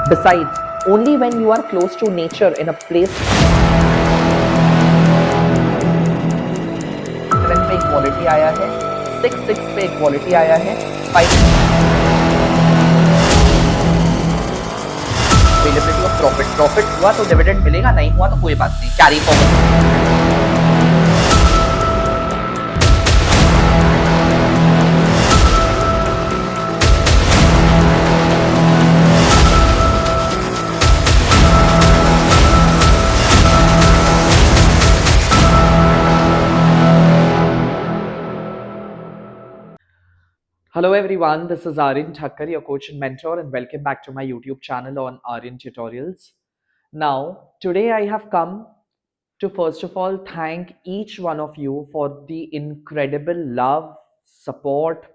Besides, only when you are close to nature in a place 7 पे equality आया है, 6 पे इक्वालिटी आया है, 5 अवेलेबिलिटी ऑफ प्रॉफिट हुआ तो डिविडेंड मिलेगा, नहीं हुआ तो कोई बात नहीं, carry forward. Hello everyone, this is Aryan Thakkar, your coach and mentor, and welcome back to my YouTube channel on Aryan Tutorials. Now, today I have come to first of all thank each one of you for the incredible love, support,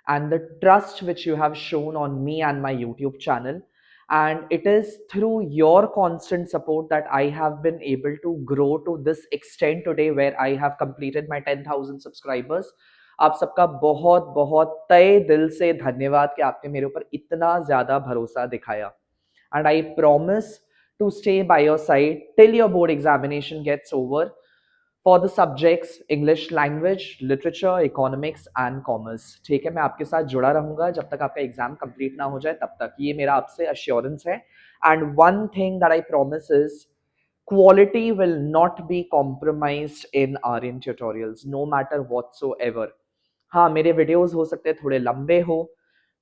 and the trust which you have shown on me and my YouTube channel. And it is through your constant support that I have been able to grow to this extent today, where I have completed my 10,000 subscribers. आप सबका बहुत बहुत तहे दिल से धन्यवाद कि आपने मेरे ऊपर इतना ज्यादा भरोसा दिखाया. And I promise to stay by your side till your board examination gets over for the subjects English language, literature, economics and commerce. ठीक है, मैं आपके साथ जुड़ा रहूंगा जब तक आपका एग्जाम कंप्लीट ना हो जाए तब तक. ये मेरा आपसे अश्योरेंस है. And one thing that I promise is quality will not be compromised in Aryan tutorials, no matter whatsoever. हाँ, मेरे वीडियोस हो सकते हैं थोड़े लंबे हो,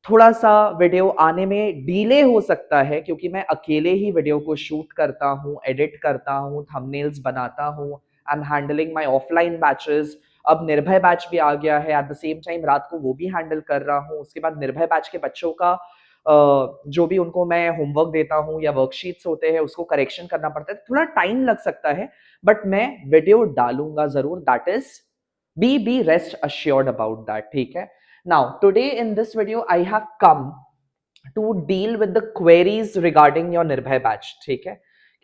थोड़ा सा वीडियो आने में डिले हो सकता है क्योंकि मैं अकेले ही वीडियो को शूट करता हूँ, एडिट करता हूँ, थंबनेल्स बनाता हूँ. I am handling my offline batches. अब निर्भय बैच भी आ गया है, एट द सेम टाइम रात को वो भी हैंडल कर रहा हूँ. उसके बाद निर्भय बैच के बच्चों का जो भी उनको मैं होमवर्क देता हूँ या वर्कशीट्स होते हैं उसको करेक्शन करना पड़ता है, थोड़ा टाइम लग सकता है, बट मैं वीडियो डालूंगा जरूर. That is be rest assured about that. ठीक है. Now today in this video I have come to deal with the queries regarding your निर्भय बैच. ठीक है,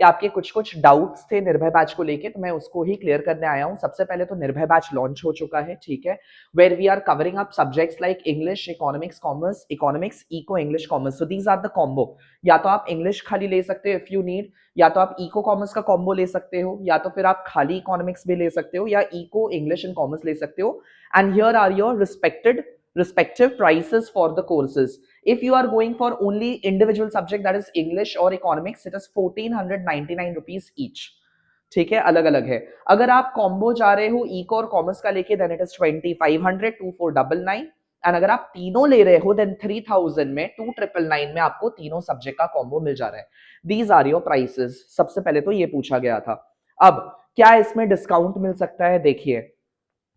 कि आपके कुछ कुछ डाउट्स थे निर्भय बैच को लेके, तो मैं उसको ही क्लियर करने आया हूं. सबसे पहले तो निर्भय बैच लॉन्च हो चुका है. ठीक है, where we are covering up subjects like English, economics, commerce, economics, eco, English, commerce. So these are the combo. या तो आप इंग्लिश खाली ले सकते हो इफ यू नीड, या तो आप इको कॉमर्स का कॉम्बो ले सकते हो, या तो फिर आप खाली इकोनॉमिक्स भी ले सकते हो, या इको, इंग्लिश एंड कॉमर्स ले सकते हो. And here are your respective prices for the courses. If you are going for only individual subject, that is English or economics, it is 1499 rupees each. ठीक है, अलग अलग है. अगर आप कॉम्बो जा रहे हो इको और कॉमर्स का लेके, देन इट इज 2500, 2499. एंड अगर आप तीनों ले रहे हो देन 3000 में 2999 में आपको तीनों सब्जेक्ट का कॉम्बो मिल जा रहा है. These are your prices. सबसे पहले तो ये पूछा गया था. अब क्या इसमें डिस्काउंट मिल सकता है? देखिए,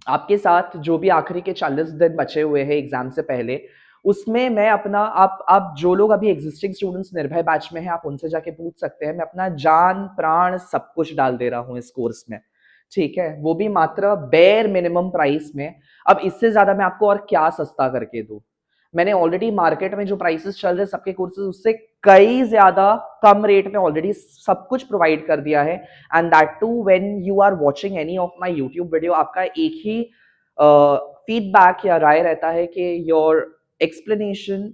आपके साथ जो भी आखिरी के 40 दिन बचे हुए हैं एग्जाम से पहले, उसमें मैं अपना आप जो लोग अभी एग्जिस्टिंग स्टूडेंट्स निर्भय बैच में हैं, आप उनसे जाके पूछ सकते हैं. मैं अपना जान प्राण सब कुछ डाल दे रहा हूं इस कोर्स में. ठीक है, वो भी मात्र बेयर मिनिमम प्राइस में. अब इससे ज्यादा मैं आपको और क्या सस्ता करके दूं? मैंने ऑलरेडी मार्केट में जो प्राइसेस चल रहे सबके कोर्सेज, उससे कई ज्यादा कम रेट में ऑलरेडी सब कुछ प्रोवाइड कर दिया है. And that too when you are watching any of my YouTube video, आपका एक ही फीडबैक या राय रहता है कि your explanation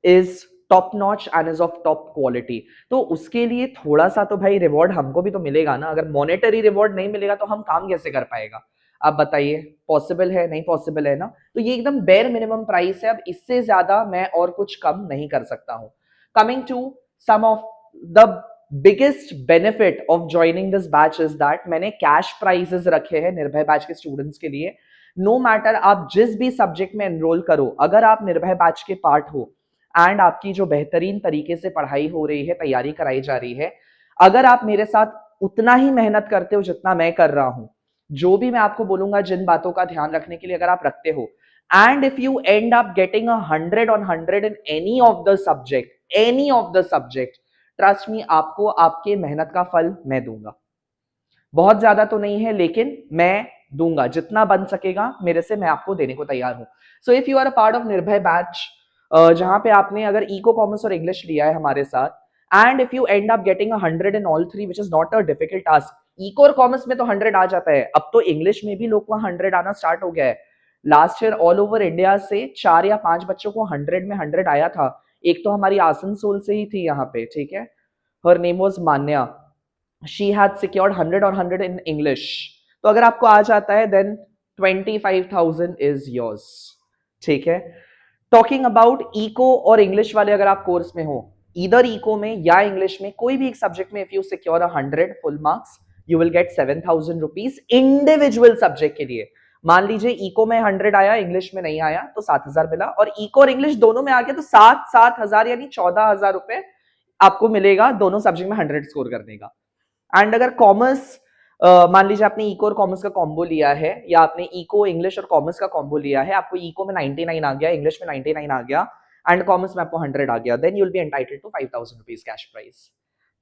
is top notch and is of top quality. तो उसके लिए थोड़ा सा तो भाई रिवॉर्ड हमको भी तो मिलेगा ना. अगर मॉनेटरी रिवॉर्ड नहीं मिलेगा तो हम काम कैसे कर पाएगा? आप बताइए, पॉसिबल है? नहीं पॉसिबल है ना. तो ये एकदम बेयर मिनिमम प्राइस है. अब इससे ज्यादा मैं और कुछ कम नहीं कर सकता हूं. Coming to some of the biggest benefit of joining this batch is that मैंने कैश प्राइजेस रखे हैं निर्भय बैच के स्टूडेंट्स के लिए. नो मैटर आप जिस भी सब्जेक्ट में एनरोल करो, अगर आप निर्भय बैच के पार्ट हो एंड आपकी जो बेहतरीन तरीके से पढ़ाई हो रही है, तैयारी कराई जा रही है, अगर आप मेरे साथ उतना ही मेहनत करते हो जितना मैं कर रहा हूं, जो भी मैं आपको बोलूंगा जिन बातों का ध्यान रखने के लिए अगर आप रखते हो, and if you end up getting 100 on 100 in any of the subject, trust me, आपको आपके मेहनत का फल मैं दूंगा. बहुत ज्यादा तो नहीं है, लेकिन मैं दूंगा जितना बन सकेगा मेरे से, मैं आपको देने को तैयार हूं. So if you are a part of Nirbhay batch, जहां पे आपने अगर इको, कॉमर्स और इंग्लिश लिया है हमारे साथ, and if you end up getting 100 in all three, which is not a difficult task. Eco और कॉमर्स में तो 100 आ जाता है, अब तो इंग्लिश में भी लोग को 100 आना स्टार्ट हो गया है. Last year all over India से 4 या 5 बच्चों को 100 में 100 आया था. एक तो हमारी आसनसोल से ही थी यहाँ पे, ठीक है, her name was Manya, she had secured 100 और 100 इन इंग्लिश। तो अगर आपको आ जाता है देन 25,000 इज योर्स, ठीक है। टॉकिंग अबाउट इको और इंग्लिश वाले अगर आप कोर्स में हो, इधर इको में या इंग्लिश में कोई भी एक सब्जेक्ट में if you secure 100 full marks you will get 7,000 rupees individual subject के लिए। मान लीजिए इको में 100 आया, इंग्लिश में नहीं आया तो 7,000 मिला, और इको और इंग्लिश दोनों में आ गया तो 7,000 यानी 14,000 रुपए आपको मिलेगा दोनों सब्जेक्ट में 100 स्कोर करने का। एंड अगर कॉमर्स, मान लीजिए आपने इको और कॉमर्स का कॉम्बो लिया है, या आपने इको इंग्लिश और कॉमर्स का कॉम्बो लिया है, आपको इको में 99 आ गया, इंग्लिश में 99 आ गया एंड कॉमर्स में आपको 100 आ गया, then you will be entitled to 5,000 rupees cash prize,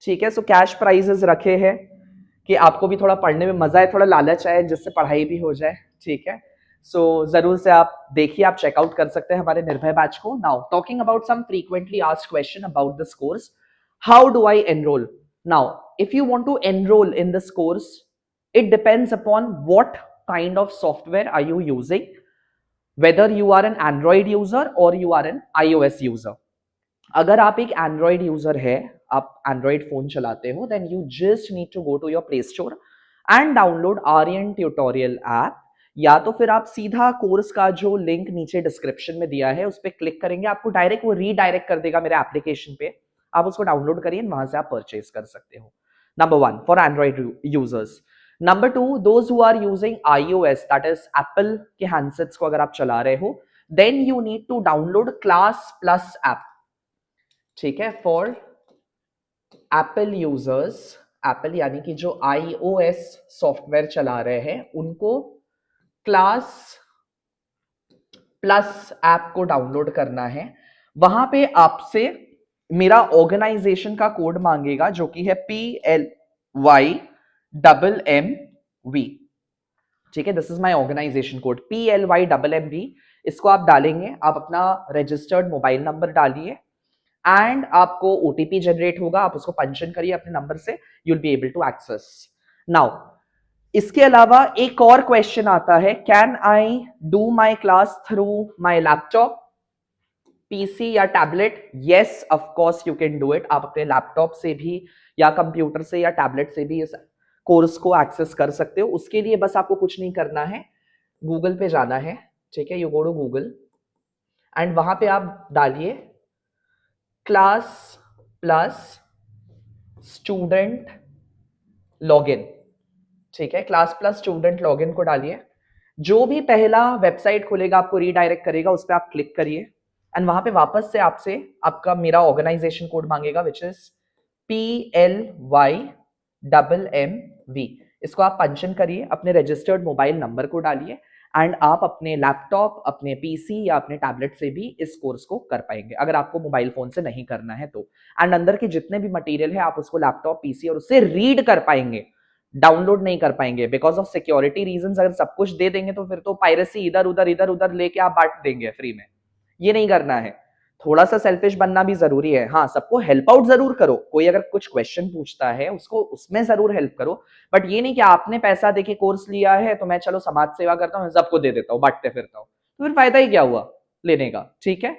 ठीक है। सो कैश प्राइजेस रखे हैं कि आपको भी थोड़ा पढ़ने में मजा है, थोड़ा लालच आए जिससे पढ़ाई भी हो जाए, ठीक है। सो जरूर से आप देखिए, आप चेकआउट कर सकते हैं हमारे निर्भय बैच को। Now talking about some frequently asked question about this course, how do I enrol? Now if you want to enroll in this course, it depends upon what kind of software are you using, whether you are an Android user or you are an iOS user. अगर आप एक Android user है, आप Android phone चलाते हो, then you just need to go to your Play Store and download Aryan Tutorial app, या तो फिर आप सीधा कोर्स का जो लिंक नीचे डिस्क्रिप्शन में दिया है उस पर क्लिक करेंगे, आपको डायरेक्ट वो रीडायरेक्ट कर देगा मेरे एप्लीकेशन पे, आप उसको डाउनलोड करिए, वहां से आप परचेज कर सकते हो। Number one, for Android users. Number two, those who are using iOS, that is Apple के handsets को अगर आप चला रहे हो, then you need to download Class Plus app, ठीक है। For Apple users, Apple यानी कि जो iOS सॉफ्टवेयर चला रहे हैं उनको Class Plus ऐप को डाउनलोड करना है। वहां पे आपसे मेरा ऑर्गेनाइजेशन का कोड मांगेगा जो कि है PLYMMV, ठीक है। This is my organisation code PLYMMV। इसको आप डालेंगे, आप अपना रजिस्टर्ड मोबाइल नंबर डालिए एंड आपको ओटीपी जनरेट होगा, आप उसको पंचन करिए अपने नंबर से, you will be able to access. Now इसके अलावा एक और क्वेश्चन आता है, can I do my class through my laptop, PC या tablet? Yes of course you can do it. आप अपने लैपटॉप से भी या कंप्यूटर से या टैबलेट से भी इस कोर्स को एक्सेस कर सकते हो। उसके लिए बस आपको कुछ नहीं करना है, गूगल पे जाना है, ठीक है। You go to Google and वहां पे आप डालिए क्लास प्लस स्टूडेंट लॉगिन, ठीक है। क्लास प्लस स्टूडेंट लॉगिन को डालिए, जो भी पहला वेबसाइट खुलेगा आपको रीडायरेक्ट करेगा, उस पर आप क्लिक करिए एंड वहां पे वापस से आपसे आपका मेरा ऑर्गेनाइजेशन कोड मांगेगा विच इज PLYMMV। इसको आप पंचन करिए, अपने रजिस्टर्ड मोबाइल नंबर को डालिए एंड आप अपने लैपटॉप, अपने पीसी या अपने टैबलेट से भी इस कोर्स को कर पाएंगे, अगर आपको मोबाइल फोन से नहीं करना है तो। एंड अंदर के जितने भी मटेरियल है आप उसको लैपटॉप, पीसी और उससे रीड कर पाएंगे, डाउनलोड नहीं कर पाएंगे बिकॉज ऑफ सिक्योरिटी रीजंस। अगर सब कुछ दे देंगे तो फिर तो पायरेसी इधर उधर लेके आप बांट देंगे फ्री में, ये नहीं करना है। थोड़ा सा सेल्फिश बनना भी जरूरी है, हाँ सबको हेल्प आउट जरूर करो, कोई अगर कुछ क्वेश्चन पूछता है उसको उसमें जरूर हेल्प करो, बट ये नहीं कि आपने पैसा देके कोर्स लिया है तो मैं चलो समाज सेवा करता हूँ, सबको दे देता हूँ, बांटते फिरता हूँ, तो फिर फायदा ही क्या हुआ लेने का, ठीक है।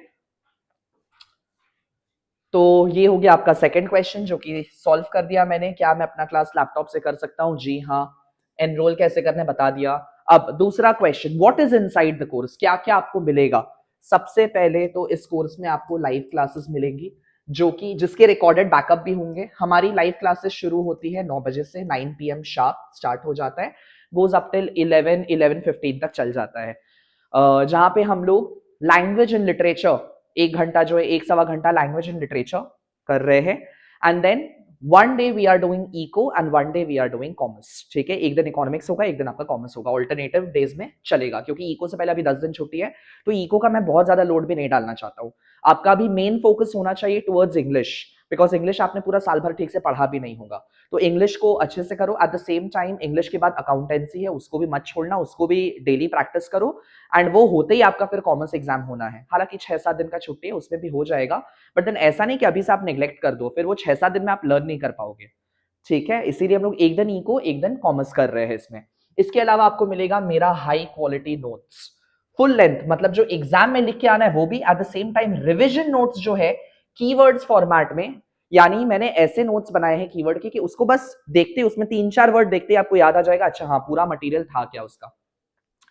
तो ये हो गया आपका सेकंड क्वेश्चन जो कि सॉल्व कर दिया मैंने, क्या मैं अपना क्लास लैपटॉप से कर सकता हूँ? जी हाँ। एनरोल कैसे करना है बता दिया। अब दूसरा question, what is inside the course, क्या क्या आपको मिलेगा? सबसे पहले तो इस कोर्स में आपको लाइव क्लासेस मिलेंगी जो कि जिसके रिकॉर्डेड बैकअप भी होंगे। हमारी लाइव क्लासेस शुरू होती है 9 बजे से, 9 PM शार्प स्टार्ट हो जाता है, गोज अप टिल 11:15 तक चल जाता है, जहां पे हम लोग लैंग्वेज एंड लिटरेचर 1 घंटा जो है 1 सवा घंटा लैंग्वेज एंड लिटरेचर कर रहे हैं, and then one day we are doing eco and one day we are doing commerce, ठीक है। एक दिन इकोनॉमिक्स होगा, एक दिन आपका कॉमर्स होगा, ऑल्टरनेटिव डेज में चलेगा, क्योंकि इको से पहले अभी 10 दिन छुट्टी है तो इको का मैं बहुत ज्यादा लोड भी नहीं डालना चाहता हूँ। आपका भी मेन फोकस होना चाहिए टुवर्ड्स इंग्लिश, बिकॉज इंग्लिश आपने पूरा साल भर ठीक से पढ़ा भी नहीं होगा, तो इंग्लिश को अच्छे से करो। At the same time English के बाद अकाउंटेंसी है, उसको भी मत छोड़ना, उसको भी डेली प्रैक्टिस करो, एंड वो होते ही आपका फिर कॉमर्स एग्जाम होना है। हालांकि 6-7 दिन का छुट्टी है, उसमें भी हो जाएगा, बट देन ऐसा नहीं कि अभी से आप नेग्लेक्ट कर दो, फिर वो 6-7 दिन में आप लर्न नहीं कर पाओगे, ठीक है। इसीलिए हम लोग एक दिन इको एक दिन कॉमर्स कर रहे हैं इसमें। इसके अलावा आपको मिलेगा मेरा high quality notes, full length, मतलब जो एग्जाम में लिख के आना है वो भी, at the same time revision notes जो है कीवर्ड्स फॉर्मेट में, यानी मैंने ऐसे नोट्स बनाए हैं कीवर्ड के कि उसको बस देखते उसमें 3-4 वर्ड देखते ही आपको याद आ जाएगा, अच्छा हाँ पूरा मटेरियल था क्या उसका।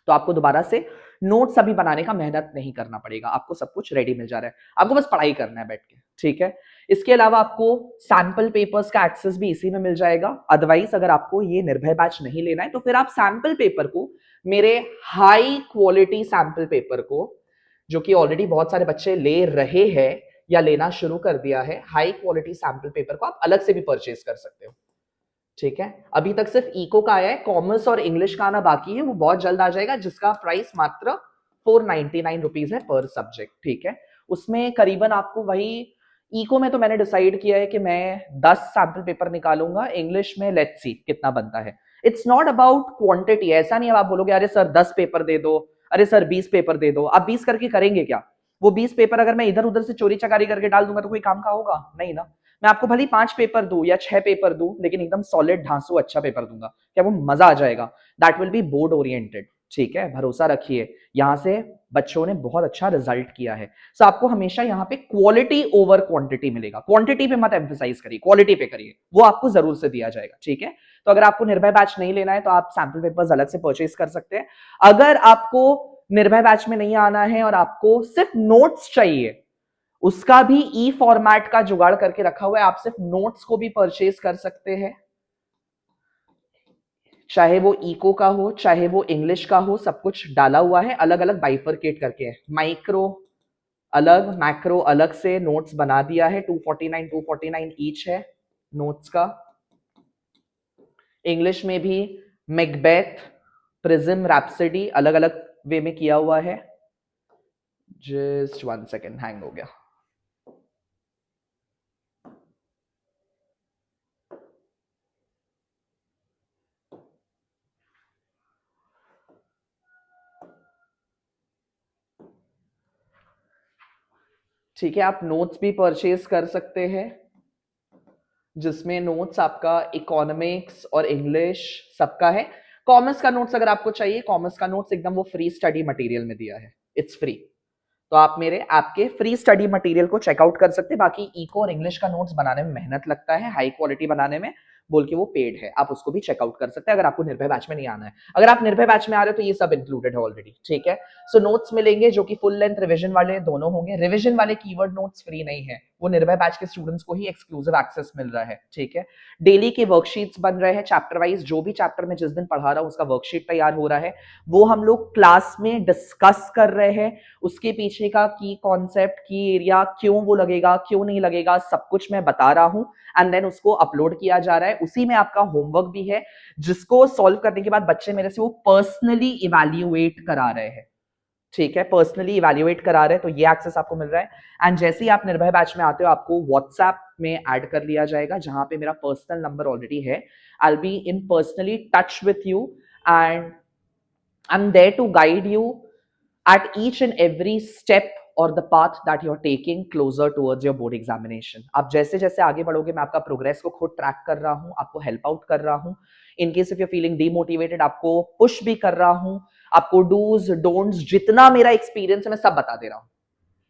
तो आपको दोबारा से नोट्स अभी बनाने का मेहनत नहीं करना पड़ेगा, आपको सब कुछ रेडी मिल जा रहा है, आपको बस पढ़ाई करना है बैठ के, ठीक है। इसके अलावा आपको सैंपल पेपर्स का एक्सेस भी इसी में मिल जाएगा। अदरवाइज अगर आपको ये निर्भय बैच नहीं लेना है तो फिर आप सैंपल पेपर को, मेरे हाई क्वालिटी सैंपल पेपर को, जो कि ऑलरेडी बहुत सारे बच्चे ले रहे हैं या लेना शुरू कर दिया है, हाई क्वालिटी सैंपल पेपर को आप अलग से भी परचेज कर सकते हो, ठीक है। अभी तक सिर्फ इको का आया है, कॉमर्स और इंग्लिश का आना बाकी है, वो बहुत जल्द आ जाएगा, जिसका प्राइस मात्र 499 रुपीज है पर सब्जेक्ट, ठीक है। उसमें करीबन आपको वही, इको में तो मैंने डिसाइड किया है कि मैं 10 सैंपल पेपर निकालूंगा, इंग्लिश में लेट्स सी कितना बनता है। इट्स नॉट अबाउट क्वांटिटी, ऐसा नहीं है आप बोलोगे अरे सर 10 पेपर दे दो, अरे सर 20 पेपर दे दो, आप 20 करके करेंगे क्या? वो 20 पेपर अगर मैं इधर उधर से चोरी चकारी करके डाल दूंगा तो कोई काम का होगा नहीं ना। मैं आपको भले 5 पेपर दूं या 6 पेपर दूं, लेकिन एकदम सॉलिड ढांसू अच्छा पेपर दूंगा, क्या वो मजा आ जाएगा। That will be board oriented, ठीक है, भरोसा रखिए, यहां से बच्चों ने बहुत अच्छा रिजल्ट किया है। सो आपको हमेशा यहाँ पे क्वालिटी ओवर क्वांटिटी मिलेगा, क्वांटिटी पे मत एम्फेसाइज करिए, क्वालिटी पे करिए, वो आपको जरूर से दिया जाएगा, ठीक है। तो अगर आपको निर्भय बैच नहीं लेना है तो आप सैंपल पेपर्स अलग से परचेज कर सकते हैं। अगर आपको निर्भय बैच में नहीं आना है और आपको सिर्फ नोट्स चाहिए, उसका भी ई फॉर्मेट का जुगाड़ करके रखा हुआ है, आप सिर्फ नोट्स को भी परचेज कर सकते हैं, चाहे वो इको का हो चाहे वो इंग्लिश का हो, सब कुछ डाला हुआ है, अलग अलग बाइफरकेट करके है, माइक्रो अलग, मैक्रो अलग से नोट्स बना दिया है, 249 ईच है नोट्स का। इंग्लिश में भी मैकबेथ, प्रिज्म, रैप्सडी अलग अलग वे में किया हुआ है। जस्ट 1 सेकेंड, हैंग हो गया। ठीक है, आप नोट्स भी परचेज कर सकते हैं, जिसमें नोट्स आपका इकोनॉमिक्स और इंग्लिश सबका है। कॉमर्स का नोट्स अगर आपको चाहिए, कॉमर्स का नोट्स एकदम वो फ्री स्टडी मटेरियल में दिया है, इट्स फ्री, तो आप मेरे आपके फ्री स्टडी मटेरियल को चेकआउट कर सकते हैं। बाकी इको और इंग्लिश का नोट्स बनाने में मेहनत लगता है, हाई क्वालिटी बनाने में, बोल के वो पेड है, आप उसको भी चेकआउट कर सकते हैं अगर आपको निर्भय बैच में नहीं आना है। अगर आप निर्भय बैच में आ रहे हो तो ये सब इंक्लूडेड है ऑलरेडी, ठीक है। सो नोट्स मिलेंगे जो कि फुल लेंथ रिवीजन वाले दोनों होंगे, रिवीजन वाले कीवर्ड नोट्स फ्री नहीं है, वो निर्भय बैच के स्टूडेंट्स को ही एक्सक्लूसिव एक्सेस मिल रहा है, ठीक है। डेली के वर्कशीट्स बन रहे हैं चैप्टर वाइज, जो भी चैप्टर में जिस दिन पढ़ा रहा हूं उसका वर्कशीट तैयार हो रहा है, वो हम लोग क्लास में डिस्कस कर रहे हैं, उसके पीछे का की कॉन्सेप्ट, की एरिया, क्यों वो लगेगा क्यों नहीं लगेगा, सब कुछ मैं बता रहा हूं, एंड देन उसको अपलोड किया जा रहा है। उसी में आपका होमवर्क भी है, जिसको सॉल्व करने के बाद बच्चे मेरे से वो पर्सनली इवैल्यूएट करा रहे हैं, ठीक है, पर्सनली इवैल्यूएट करा रहे हैं, तो ये एक्सेस आपको मिल रहा है। एंड जैसे ही आप निर्भय बैच में आते हो, आपको व्हाट्सएप में ऐड कर लिया जाएगा, जहां पे मेरा पर्सनल नंबर ऑलरेडी है, I will be in personally touch with you, and I am there to guide you at each and every step or the path that you're taking closer towards your board examination. आप जैसे जैसे आगे बढ़ोगे, मैं आपका progress को खुद track कर रहा हूं, आपको हेल्प आउट कर रहा हूं, in case if you feeling demotivated आपको पुश भी कर रहा हूं, आपको डूज डोंट्स जितना मेरा एक्सपीरियंस है मैं सब बता दे रहा हूं,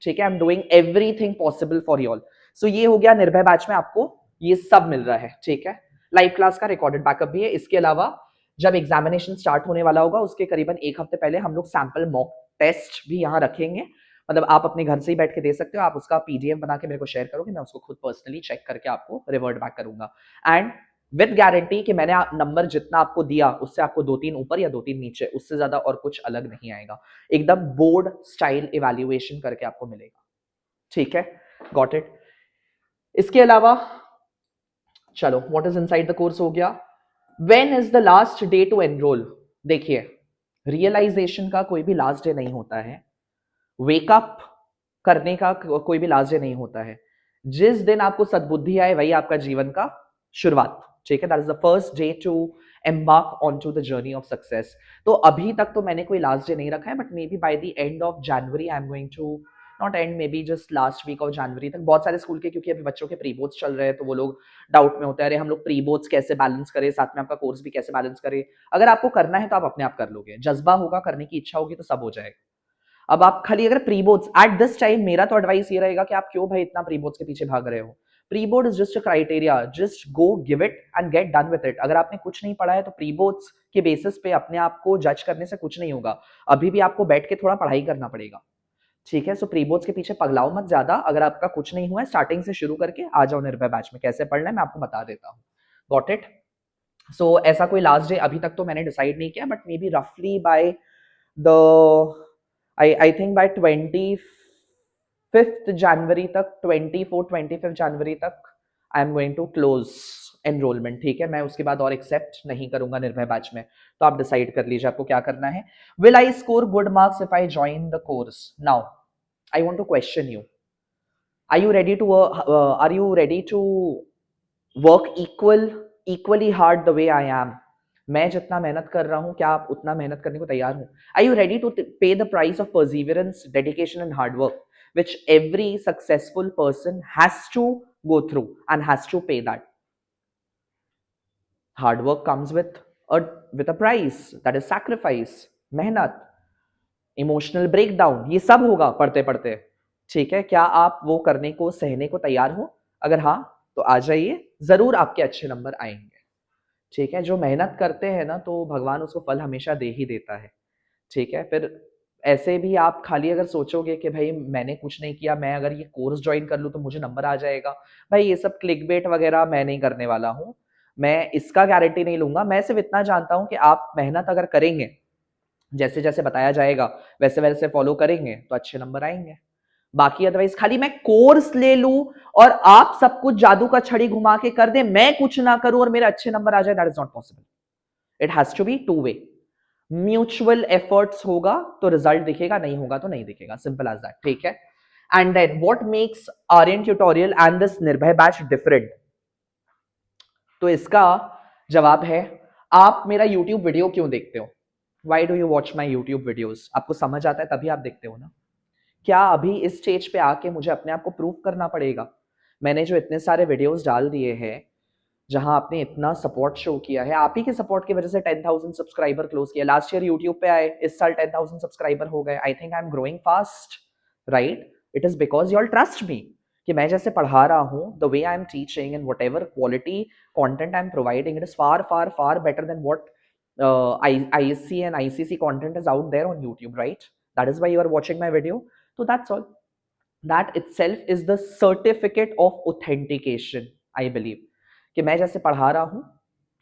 ठीक है। I am doing everything possible for you all. So ये हो गया, निर्भय बैच में आपको ये सब मिल रहा है, ठीक है। लाइव क्लास का रिकॉर्डेड बैकअप भी है। इसके अलावा जब एग्जामिनेशन स्टार्ट होने वाला होगा उसके करीबन 1 हफ्ते पहले हम लोग सैंपल मॉक टेस्ट भी यहाँ रखेंगे, मतलब आप अपने घर से ही बैठ के दे सकते हो, आप उसका पीडीएफ बना के मेरे को शेयर करोगे, मैं उसको खुद पर्सनली चेक करके आपको रिवर्ट बैक करूंगा, एंड विद गारंटी कि मैंने नंबर जितना आपको दिया उससे आपको 2-3 ऊपर या 2-3 नीचे, उससे ज्यादा और कुछ अलग नहीं आएगा, एकदम बोर्ड स्टाइल इवैल्यूएशन करके आपको मिलेगा, ठीक है। Got it. इसके अलावा चलो, what is inside the course हो गया। When is the last day to enrol? देखिए, रियलाइजेशन का कोई भी लास्ट डे नहीं होता है, वेकअप करने का कोई भी लास्ट डे नहीं होता है, जिस दिन आपको सद्बुद्धि आए वही आपका जीवन का शुरुआत, ठीक है। That is the first day to embark on to the journey of success. तो अभी तक तो मैंने कोई लास्ट डे नहीं रखा है, but maybe by the end of January I am going to, not end, maybe just last week of January तक, बहुत सारे स्कूल के, क्योंकि अभी बच्चों के प्री बोर्ड्स चल रहे हैं तो वो लोग डाउट में होते हैं, अरे हम लोग प्री बोर्ड्स कैसे बैलेंस करें, साथ में आपका कोर्स भी कैसे बैलेंस करें। अगर आपको करना है तो आप अपने आप कर लोगे, जज्बा होगा, करने की इच्छा होगी तो सब हो जाएगा। अब आप खाली अगर pre boards at this time, मेरा तो एडवाइस ये रहेगा कि आप क्यों भाई इतना प्री बोर्ड्स के पीछे भाग रहे हो। Pre board is just a criteria, just go give it and get done with it. अगर आपने कुछ नहीं पढ़ा है तो प्री बोर्ड्स के बेसिस पे अपने आप को जज करने से कुछ नहीं होगा। अभी भी आपको बैठ के थोड़ा पढ़ाई करना पड़ेगा, ठीक है। सो प्री बोर्ड्स के पीछे पगलाओ मत ज्यादा। अगर आपका कुछ नहीं हुआ है, स्टार्टिंग से शुरू करके आ जाओ निर्भय बैच में। कैसे पढ़ना है मैं आपको बता देता हूँ। Got it. सो ऐसा कोई लास्ट डे अभी तक तो मैंने डिसाइड नहीं किया, बट मे बी रफली by the I think by 25th January तक, 25th जनवरी तक I am going to close enrolment, ठीक है। मैं उसके बाद और एक्सेप्ट नहीं करूंगा निर्भय बैच में। तो आप डिसाइड कर लीजिए आपको क्या करना है। Will I score good marks if I join the course? Now I want to question you, are you ready to work equally hard the way I am? मैं जितना मेहनत कर रहा हूं, क्या आप उतना मेहनत करने को तैयार हो? Are you ready to pay the price of perseverance, dedication and hard work which every successful person has to go through and has to pay that? Hard work comes a with a price, that is sacrifice, मेहनत, emotional breakdown, ये सब होगा पढ़ते पढ़ते, ठीक है। क्या आप वो करने को, सहने को तैयार हो? अगर हाँ तो आ जाइए, जरूर आपके अच्छे नंबर आएंगे, ठीक है। जो मेहनत करते हैं ना तो भगवान उसको फल हमेशा दे ही देता है, ठीक है। फिर ऐसे भी आप खाली अगर सोचोगे कि भाई मैंने कुछ नहीं किया, मैं अगर ये कोर्स ज्वाइन कर लूँ तो मुझे नंबर आ जाएगा, भाई ये सब क्लिकबेट वगैरह मैं नहीं करने वाला हूँ। मैं इसका गारंटी नहीं लूंगा। मैं सिर्फ इतना जानता हूँ कि आप मेहनत अगर करेंगे, जैसे जैसे बताया जाएगा वैसे वैसे फॉलो करेंगे तो अच्छे नंबर आएंगे। बाकी अदरवाइज खाली मैं कोर्स ले लूं और आप सब कुछ जादू का छड़ी घुमा के कर दे, मैं कुछ ना करूं और मेरे अच्छे नंबर आ जाए, that is not possible. It has to be two way, mutual efforts होगा तो रिजल्ट दिखेगा, नहीं होगा तो नहीं दिखेगा, सिंपल एज दैट, ठीक है। And then what makes Aryan tutorial and this Nirbhay batch different? तो इसका जवाब है, आप मेरा यूट्यूब वीडियो क्यों देखते हो? Why do you watch my YouTube videos? आपको समझ आता है तभी आप देखते हो ना। क्या अभी इस स्टेज पे आके मुझे अपने आप को प्रूव करना पड़ेगा? मैंने जो इतने सारे वीडियोस डाल दिए हैं, जहां आपने इतना सपोर्ट शो किया है, आप ही के सपोर्ट की वजह से 10,000 सब्सक्राइबर क्लोज किया। लास्ट ईयर यूट्यूब पे आए, इस साल 10,000 सब्सक्राइबर हो गए। I think I am growing fast, right? It is because you all trust me कि मैं जैसे पढ़ा रहा हूँ, the way I am teaching and what ever quality content I am providing, it is far far far better than what ISC and ICC content is out there on YouTube, right? That is why you are watching my video. So that's all. That itself is the certificate of authentication, I believe. कि मैं जैसे पढ़ा रहा हूँ,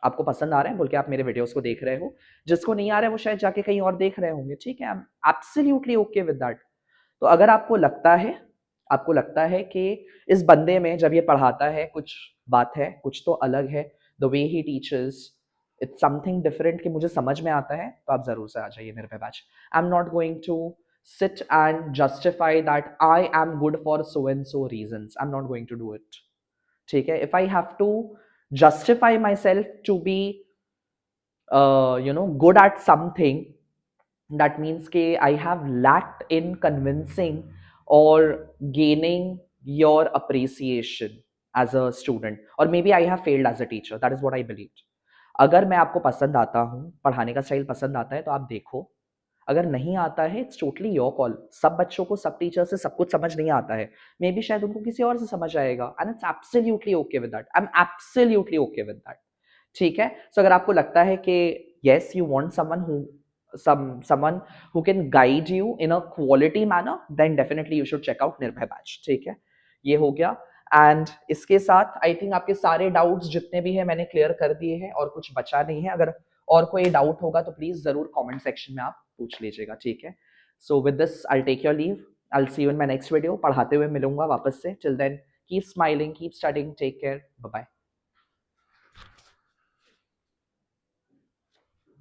आपको पसंद आ रहा है बोल के आप मेरे वीडियोस को देख रहे हो। जिसको नहीं आ रहा है वो शायद जाके कहीं और देख रहे होंगे, ठीक है। I am absolutely okay with that. तो अगर आपको लगता है कि इस बंदे में जब ये पढ़ाता है कुछ बात है, कुछ तो अलग है, the way he teachers, it's something different, कि मुझे समझ में आता है, तो आप जरूर से आ जाइए Nirbhay batch. I am not going to sit and justify that I am good for so and so reasons. I'm not going to do it. ठीक है? If I have to justify myself to be good at something, that means ke I have lacked in convincing or gaining your appreciation as a student, or maybe I have failed as a teacher. That is what I believed. अगर मैं आपको पसंद आता हूँ, पढ़ाने का style पसंद आता है तो आप देखो, अगर नहीं आता है इट्स टोटली योर कॉल। सब बच्चों को सब टीचर से सब कुछ समझ नहीं आता है, मे बी शायद उनको किसी और से समझ आएगा, and it's absolutely okay with that. I am absolutely okay with that, ठीक है। सो अगर आपको लगता है कि yes you want someone who can guide you in a quality manner, then definitely you should check out निर्भय बैच, ठीक है। ये हो गया। एंड इसके साथ आई थिंक आपके सारे डाउट्स जितने भी हैं मैंने क्लियर कर दिए हैं और कुछ बचा नहीं है। अगर और कोई डाउट होगा तो प्लीज जरूर कमेंट सेक्शन में आप पूछ लीजिएगा, ठीक है। So with this I take your leave, I will see you in my next video. पढ़ाते हुए मिलूंगा वापस से। Till then keep smiling, keep studying, take care, bye bye.